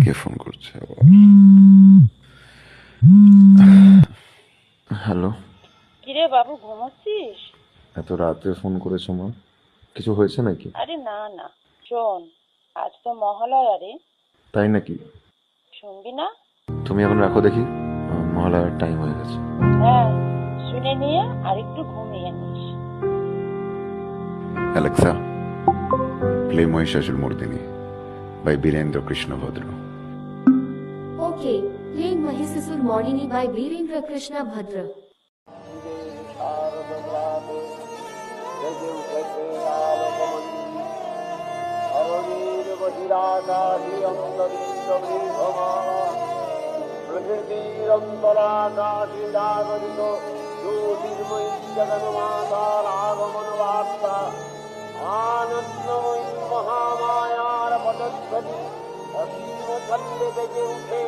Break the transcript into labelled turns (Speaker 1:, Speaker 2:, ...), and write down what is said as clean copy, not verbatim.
Speaker 1: কে phone করছে আবার? Hello.
Speaker 2: কিরে বাবু, ঘুমাচ্ছিস?
Speaker 1: এত রাতে ফোন করেছো মা? কিছু হয়েছে নাকি?
Speaker 2: আরে না না, শোন, আজ তো মহালয়া রে।
Speaker 1: তাই নাকি?
Speaker 2: শুনবি না?
Speaker 1: তুমি এখন রাখো দেখি, মহালয়ার টাইম হয়ে গেছে।
Speaker 2: হ্যাঁ, শুনে নিয়ে আর একটু ঘুমিয়ে নিস।
Speaker 1: Alexa, play Mahishasura Mardini by Birendra Krishna Bhadra.
Speaker 3: Okay, playing Mahisasur Mornini by Virendra Krishna Bhadra.
Speaker 4: প্রকৃতির অন্তরাকাশে জাগরিত জ্যোতির্ময়ী জগন্মাতার আগমন বার্তা, আনন্দময়ী মহামায়ার পদধ্বনি অসীম ছন্দে বেজে উঠে